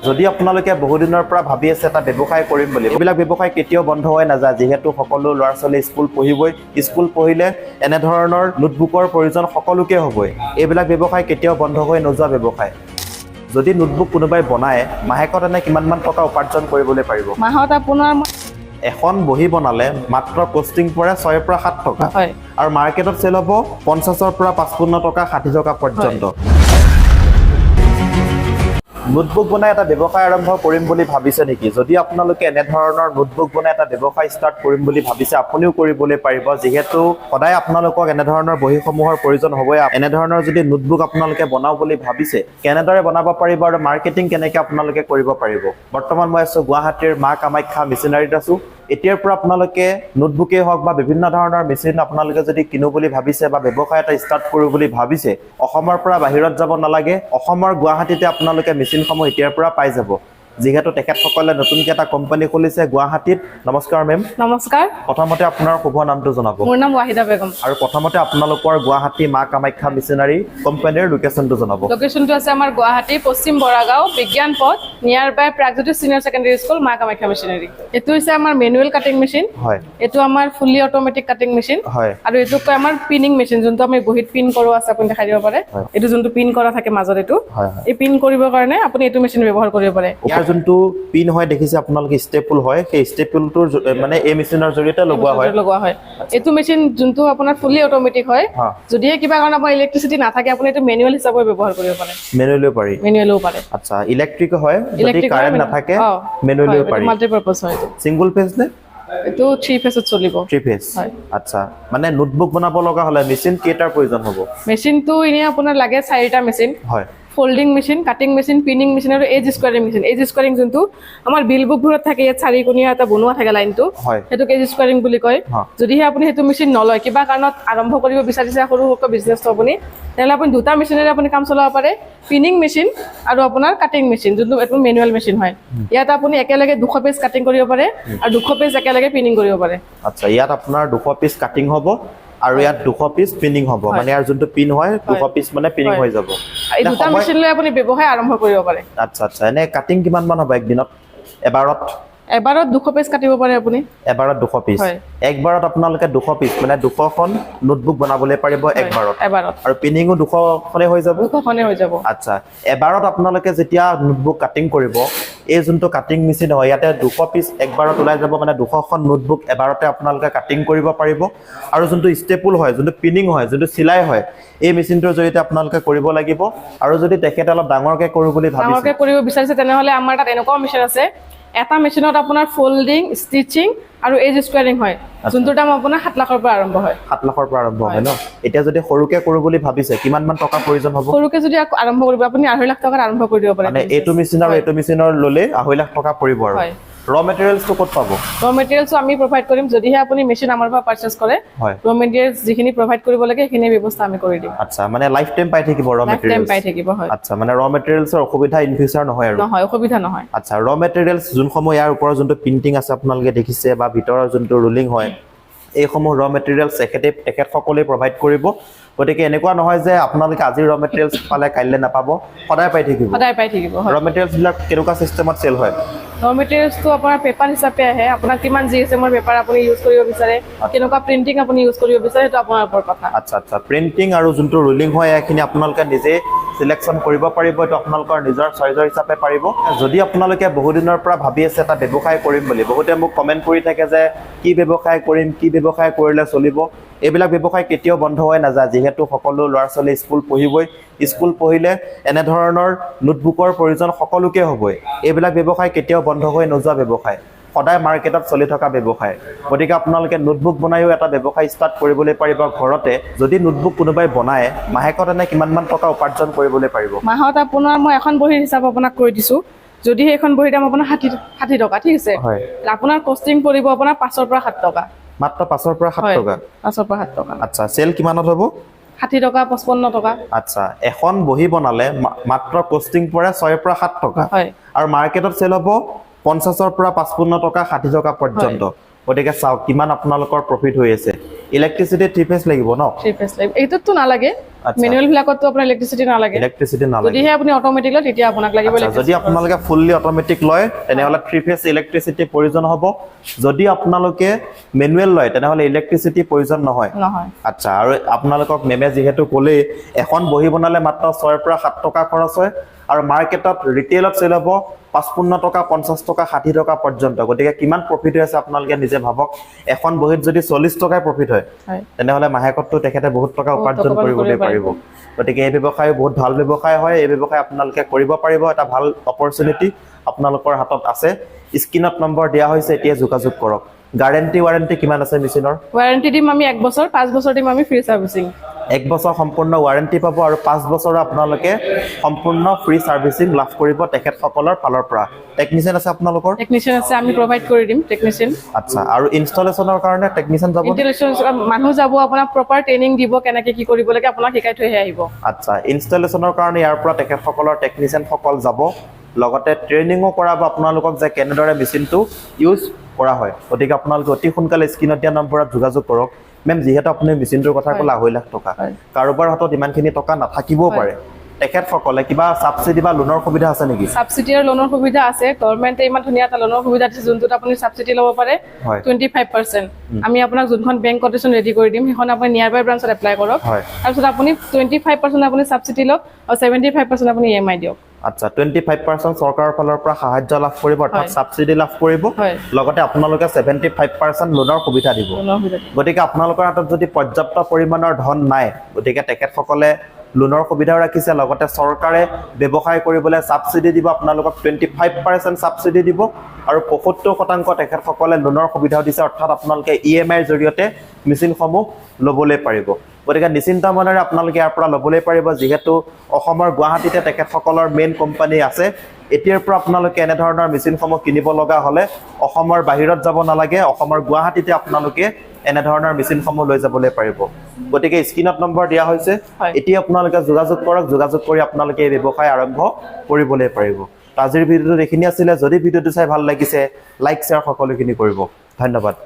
যদি আপোনালোকে বহুদিনৰ পৰা ভাবি আছে এটা ব্যৱসায় কৰিম বুলি, এইবিলাক ব্যৱসায় কেতিয়াও বন্ধ হৈ নাযায়, যিহেতু সকলো ল'ৰা ছোৱালী স্কুল পঢ়িবই। স্কুল পঢ়িলে এনেধৰণৰ নোটবুকৰ প্ৰয়োজন সকলোকে হ'বই। এইবিলাক ব্যৱসায় কেতিয়াও বন্ধ হৈ নোযোৱা ব্যৱসায়। যদি নোটবুক কোনোবাই বনায়, মাহেকত এনে কিমানমান টকা উপাৰ্জন কৰিবলৈ পাৰিব? মাহত আপোনাৰ এখন বহি বনালে মাত্ৰ কষ্টিং পৰে 6 পৰা 7 টকা, আৰু মাৰ্কেটত চেল হ'ব 50 পৰা 55 টকা 60 টকা পৰ্যন্ত। নোটবুক বনাই এটা ব্যৱসায় আৰম্ভ কৰিম বুলি ভাবিছে নেকি? যদি আপোনালোকে এনেধৰণৰ নোটবুক বনাই এটা ব্যৱসায় ষ্টাৰ্ট কৰিম বুলি ভাবিছে, আপুনিও কৰিবলৈ পাৰিব, যিহেতু সদায় আপোনালোকক এনেধৰণৰ বহীসমূহৰ প্ৰয়োজন হ'বই। এনেধৰণৰ যদি নোটবুক আপোনালোকে বনাওঁ বুলি ভাবিছে, কেনেদৰে বনাব পাৰিব আৰু মাৰ্কেটিং কেনেকৈ আপোনালোকে কৰিব পাৰিব? বৰ্তমান মই আছোঁ গুৱাহাটীৰ মা কামাখ্যা মেচিনাৰীত আছোঁ। এতিয়াৰ পৰা আপোনালোকে নোটবুকেই হওক বা বিভিন্ন ধৰণৰ মেচিন আপোনালোকে যদি কিনো বুলি ভাবিছে বা ব্যৱসায় এটা ষ্টাৰ্ট কৰোঁ বুলি ভাবিছে, অসমৰ পৰা বাহিৰত যাব নালাগে। অসমৰ গুৱাহাটীতে আপোনালোকে মেচিনসমূহ এতিয়াৰ পৰা পাই যাব, যিহেতু তেখেতসকলে নতুনকৈ এটা কোম্পানী খুলিছে গুৱাহাটীত। নমস্কাৰ মেম। নমস্কাৰ। প্ৰথমতে আপোনাৰ শুভ নামটো জনাব। মোৰ নাম ৱাহিদা বেগম। আৰু প্ৰথমতে আপোনালোকৰ গুৱাহাটী মা কামাখ্যা মেচিনাৰী কোম্পানীৰ লোকেশ্যনটো জনাব। লোকেশ্যনটো আছে আমাৰ গুৱাহাটী পশ্চিম বৰাগাঁও বিজ্ঞান পথ, নিয়াৰ বাই প্ৰাগজ্যোতি চিনিয়ৰ ছেকেণ্ডেৰী স্কুল, মা কামাখ্যা মেচিনাৰী। এইটো হৈছে আমাৰ মেনুৱেল কাটিং মেচিন। হয়। এইটো আমাৰ ফুলি অট'মেটিক কাটিং মেচিন। হয়। আৰু এইটো কয় আমাৰ পিনিং মেচিন, যোনটো আমি বহীত পিন কৰোঁ আছে, আপুনি দেখাই দিব পাৰে। এইটো যোনটো পিন কৰা থাকে মাজত, এইটো এই পিন কৰিবৰ কাৰণে আপুনি এইটো মেচিন ব্যৱহাৰ কৰিব পাৰে। ইয়াৰ যোনটো পিন হয় দেখিছে আপোনালোকে, ষ্টেপুল হয়, সেই ষ্টেপুলটোৰ মানে এই মেচিনৰ জৰিয়তে লগোৱা হয়। এইটো মেচিন যোনটো আপোনাৰ ফুলি অট'মেটিক হয়, যদিহে কিবা কাৰণে আপোনাৰ ইলেক্ট্ৰিচিটি নাথাকে, আপুনি এইটো মেনুৱেল হিচাপে ব্যৱহাৰ কৰিব পাৰে। মেনুৱেলো পাৰে। আচ্ছা, ইলেক্ট্ৰিক হয়, যদি কাৰেণ্ট নাথাকে মেনুৱেলো পাৰি। মাল্টিপাৰপাছ হয়। সিঙ্গল ফেজ নে? এইটো 3 ফেজত চলিব। 3 ফেজ। আচ্ছা, মানে নোটবুক বনাব লগা হ'লে মেচিন কেইটাৰ প্ৰয়োজন হ'ব? মেচিনটো এনে আপোনাৰ লাগে 4টা মেচিন। হয়। Folding machine, cutting machine, pinning machine আৰু এজ স্কোৱাৰিং মেচিন। এজ স্কোৱাৰিং যোনটো আমাৰ বিল বুকবোৰত থাকে, ইয়াত 4কোণীয়া এটা বনোৱা থাকে লাইনটো, সেইটোক এজ স্কোৱাৰিং বুলি কয়। যদিহে আপুনি সেইটো মেচিন নলয়, কিবা কাৰণত আৰম্ভ কৰিব বিচাৰিছে সৰু সৰু বিজনেছটো আপুনি, তেনেহ'লে আপুনি 2টা মেচিনেৰে আপুনি কাম চলাব পাৰে। পিনিং মেচিন আৰু আপোনাৰ কাটিং মেচিন, যোনটো এইটো মেনুৱেল মেচিন হয়। ইয়াত আপুনি একেলগে 200 পেজ কাটিং কৰিব পাৰে আৰু 200 পেজ একেলগে পিনিং কৰিব পাৰে। আচ্ছা, ইয়াত আপোনাৰ 200 পিচ কাটিং হ'ব আৰু ইয়াত 200 পিচ পিনিং হ'ব, মানে ইয়াৰ যোনটো পিন হয় 200 পিচ মানে পিনিং হৈ যাব। এই 2টা মেচিন লৈ আপুনি ব্যৱসায় আৰম্ভ কৰিব পাৰে। আচ্ছা আচ্ছা, এনে কাটিং কিমান মান হ'ব একদিনত? এবাৰত 200 পেজ কাটিব পাৰে আপুনি। এবাৰত 200 পিচ। একবাৰত আপোনালোকে 200 পিচ মানে 200খন নোটবুক বনাবলৈ পাৰিব একবাৰত। আৰু পিনিঙো 200খনে হৈ যাব। 200খনে হৈ যাব। আচ্ছা, এবাৰত আপোনালোকে যেতিয়া নোটবুক কাটিং কৰিব, এই যোনটো কাটিং মেচিন হয়, ইয়াতে 200 পিচ একবাৰত ওলাই যাব, মানে 200খন নোটবুক এবাৰতে আপোনালোকে কাটিং কৰিব পাৰিব। আৰু যোনটো ষ্টেপুল হয়, যোনটো পিনিং হয়, যোনটো চিলাই হয়, এই মেচিনটোৰ জৰিয়তে আপোনালোকে কৰিব লাগিব। আৰু যদি তেখেতে অলপ ডাঙৰকৈ কৰোঁ বুলি কৰিব বিচাৰিছে, তেনেহ'লে আমাৰ তাত এনেকুৱা মেচিন আছে। এটা মেচিনত আপোনাৰ ফল্ডিং, ষ্টিচিং আৰু এজ স্কোৱাৰিং হয়, যোনটোৰ দাম আপোনাৰ 7 লাখৰ পৰা আৰম্ভ হয়। 7 লাখৰ পৰা আৰম্ভ হয় ন? এতিয়া যদি সৰুকে কৰোঁ বুলি ভাবিছে, কিমান মান টকা প্ৰয়োজন হ'ব? সৰুকে যদি আৰম্ভ কৰিব, আপুনি 2.5 লাখ টকাত আৰম্ভ কৰি দিব পাৰে। মানে এইটো মেচিন আৰু এইটো মেচিনৰ ল'লে 2.5 লাখ টকা পৰিব। আৰু ৰ মেটেৰিয়েলছটো ক'ত পাব? ৰ মেটেৰিয়েলছটো আমি প্ৰভাইড কৰিম, যদিহে আপুনি মেচিন আমাৰ পৰা পাৰচেজ কৰে। ৰ মেটেৰিয়েলছ যিখিনি প্ৰভাইড কৰিব লাগে সেইখিনি ব্যৱস্থা আমি কৰি দিম। আচ্ছা, মানে লাইফ টাইম পাই থাকিব ৰ মেটেৰিয়েলছ? পাই থাকিব, হয়। আচ্ছা, মানে ৰ মেটেৰিয়েলছৰ অসুবিধা ইন ফিউচাৰ নহয় আৰু? নহয়, অসুবিধা নহয়। আচ্ছা, ৰ মেটেৰিয়েলছ যোনসমূহ ইয়াৰ ওপৰৰ যোনটো প্ৰিণ্টিং আছে আপোনালোকে দেখিছে, বা ভিতৰৰ যোনটো ৰোলিং হয়, এইসমূহ ৰ মেটেৰিয়েলছ তেখেতসকলে প্ৰভাইড কৰিব। গতিকে এনেকুৱা নহয় যে আপোনালোকে আজি ৰ মেটেৰিয়েলছ পালে কাইলৈ নাপাব, সদায় পাই থাকিব। ৰ মেটেৰিয়েলছবিলাক কেনেকুৱা চিষ্টেমত চেল হয়? ৰ মেটেৰিয়েলছটো আপোনাৰ পেপাৰ হিচাপে আহে। আপোনাক কিমান জিএছএমৰ পেপাৰ আপুনি ইউজ কৰিব বিচাৰে, কেনেকুৱা প্ৰিণ্টিং আপুনি ইউজ কৰিব বিচাৰে, সেইটো আপোনাৰ ওপৰত কথা। আচ্ছা আচ্ছা, প্ৰিণ্টিং আৰু যোনটো ৰোলিং হয়, এইখিনি আপোনালোকে নিজে চিলেকশ্যন কৰিব পাৰিব। এইটো আপোনালোকৰ নিজৰ চইজৰ হিচাপে পাৰিব। যদি আপোনালোকে বহুদিনৰ পৰা ভাবি আছে এটা ব্যৱসায় কৰিম বুলি, বহুতে মোক কমেণ্ট কৰি থাকে যে কি ব্যৱসায় কৰিম, কি ব্যৱসায় কৰিলে চলিব। এইবিলাক ব্যৱসায় কেতিয়াও বন্ধ হৈ নাযায়, যিহেতু সকলো ল'ৰা ছোৱালী স্কুল পঢ়িবই। স্কুল পঢ়িলে এনেধৰণৰ নোটবুকৰ প্ৰয়োজন সকলোকে হ'বই। এইবিলাক ব্যৱসায় কেতিয়াও বন্ধ হৈ নোযোৱা ব্যৱসায়, সদায় মাৰ্কেটত চলি থকা ব্যৱসায়। গতিকে আপোনালোকে নোটবুক বনায়ো এটা ব্যৱসায় ষ্টাৰ্ট কৰিবলৈ পাৰিব ঘৰতে। যদি নোটবুক কোনোবাই বনায়, মাহেকত এনে কিমানমান টকা উপাৰ্জন কৰিবলৈ পাৰিব? মাহত আপোনাৰ মই এখন বহীৰ হিচাপ আপোনাক কৈ দিছোঁ। যদি সেইখন বহীৰ দাম আপোনাৰ 60 টকা, ঠিক আছে, আপোনাৰ কষ্টিং পৰিব আপোনাৰ 5 পৰা 7 টকা। মাত্ৰ 5 পৰা 7 টকা? 5 পৰা 7 টকা। আচ্ছা, চেল কিমানত হ'ব? 60 টকা, 55 টকা। আচ্ছা, এখন বহি বনালে মাত্ৰ কষ্টিং পৰে 6 পৰা 7 টকা, আৰু মাৰ্কেটত চেল হ'ব 50 পৰা 55 টকা 60 টকা পৰ্যন্ত। গতিকে চাওক কিমান আপোনালোকৰ প্ৰফিট হৈ আছে। ইলেক্ট্ৰিচিটি 3 ফেজ লাগিব ন 3 ফেজ লাগিব এইটোতো নালাগে মেনুৱেল বিলাকতো আপোনাৰ ইলেক্ট্ৰিচিটি নালাগে যদিহে আপুনি অটোমেটিক লয় তেতিয়া আপোনাক লাগিব যদি আপোনালোকে ফুললি অটোমেটিক লয় তেনেহলে 3 ফেজ ইলেক্ট্ৰিচিটি প্ৰয়োজন হ'ব যদি আপোনালোকে মেনুৱেল লয় তেনেহলে ইলেক্ট্ৰিচিটি প্ৰয়োজন নহয় আচ্ছা আৰু আপোনালোকক মেমে যেহেতু ক'লে এখন বহি বনালে মাত্ৰ 6 পৰা 7 টকা খৰচ হয় আৰু মাৰ্কেটত ৰিটেইলত চেল হ'ব 55 টকা 50 টকা 60 টকা পৰ্যন্ত গতিকে কিমান প্ৰফিট হৈছে আপোনালোকে নিজে ভাবক এখন বহিত যদি 40 টকাই প্ৰফিট হয় তেনেহলে মাহেকতটো তেখেতে বহুত টকা উপাৰ্জন কৰিবলৈ পাৰিব গতিকে এই ব্যৱসায় বহুত ভাল ব্যৱসায় হয় এই ব্যৱসায় আপোনালোকে কৰিব পাৰিব এটা ভাল অপৰচুনিটি আপোনালোকৰ হাতত আছে স্ক্ৰিনত নম্বৰ দিয়া হৈছে এতিয়া যোগাযোগ কৰক গ্যাৰান্টি ওয়াৰেন্টি কিমান আছে মেচিনৰ ওয়াৰেন্টি দিম আমি 1 বছৰ 5 বছৰ দিম আমি ফ্ৰী সাৰ্ভিসিং 1 বছৰ সম্পূৰ্ণ ওয়াৰেন্টি পাব আৰু 5 বছৰ আপোনালোকে সম্পূৰ্ণ ফ্ৰী সাৰ্ভিসিং লাভ কৰিব তেখেতসকলৰ ফালৰ পৰা টেকনিশিয়ান আছে আপোনালোকৰ টেকনিশিয়ান আছে আমি প্ৰভাইড কৰি দিম টেকনিশিয়ান আচ্ছা আৰু ইনষ্টলেচনৰ কাৰণে টেকনিশিয়ান যাব ইনষ্টলেচন মানুহ যাব আপোনাক প্ৰপাৰ ট্ৰেইনিং দিব কেনেকৈ কি কৰিব লাগে আপোনাক শিকাই থৈ আহিব আচ্ছা ইনষ্টলেচনৰ কাৰণে ইয়াৰ পৰা তেখেতসকলৰ টেকনিশিয়ান সকল যাব লগতে ট্ৰেইনিংও কৰাব আপোনালোকক যে কেনেদৰে মেচিনটো ইউজ কৰা হয় গতিকে আপোনালোকে অতি সোনকালে স্ক্ৰিনত দিয়া নম্বৰত যোগাযোগ কৰক মেম যেহেতু আপুনি মেচিনটোৰ কথা ক'লা 2 লাখ টকা কাৰোবাৰ হাতত ইমানখিনি টকা নাথাকিবও পাৰে তেখেতসকলে কিবা সাবসিডি বা লোনৰ সুবিধা আছে নেকি সাবসিডি আৰু লোনৰ সুবিধা আছে গভৰ্ণমেণ্টে ইমান ধুনীয়া এটা লোনৰ সুবিধা দিছে যোনটোত আপুনি সাবসিডি ল'ব পাৰে 25% আমি আপোনাক যোনখন বেংক কোটেশন ৰেডি কৰি দিম সেইখন আপুনি নিয়াৰবাই ব্ৰাঞ্চত এপ্লাই কৰক তাৰপিছত আপুনি 25% আপুনি সাবসিডি লওক আৰু 75% আপুনি ইএমআই দিয়ক আচ্ছা 25% চৰকাৰৰ ফালৰ পৰা সাহায্য লাভ কৰিব অৰ্থাৎ সাবসিডি লাভ কৰিব লগতে আপোনালোকে 75% লোনৰ সুবিধা দিব গতিকে আপোনালোকৰ হাতত যদি পৰ্যাপ্ত পৰিমাণৰ ধন নাই গতিকে তেখেতসকলে লোনৰ সুবিধাও ৰাখিছে লগতে চৰকাৰে ব্যৱসায় কৰিবলৈ সাবসিডি দিব আপোনালোকক 25% সাবসিডি দিব আৰু 75% তেখেতসকলে লোনৰ সুবিধাও দিছে অৰ্থাৎ আপোনালোকে ইএমআইৰ জৰিয়তে মেচিনসমূহ ল'বলৈ পাৰিব গতিকে নিশ্চিন্ত মনেৰে আপোনালোকে ইয়াৰ পৰা ল'বলৈ পাৰিব যিহেতু অসমৰ গুৱাহাটীতে তেখেতসকলৰ মেইন কোম্পানী আছে এতিয়াৰ পৰা আপোনালোকে এনে ধৰণৰ মেচিনসমূহ কিনিব লগা হ'লে অসমৰ বাহিৰত যাব নালাগে অসমৰ গুৱাহাটীতে আপোনালোকে এনে ধৰণৰ মেচিনসমূহ লৈ যাবলৈ পাৰিব গতিকে স্ক্ৰিনত নম্বৰ দিয়া হৈছে এতিয়া আপোনালোকে যোগাযোগ কৰক যোগাযোগ কৰি আপোনালোকে এই ব্যৱসায় আৰম্ভ কৰিবলৈ পাৰিব আজিৰ ভিডিঅ'টো এইখিনি আছিল যদি ভিডিঅ'টো চাই ভাল লাগিছে লাইক শ্বেয়াৰ সকলোখিনি কৰিব ধন্যবাদ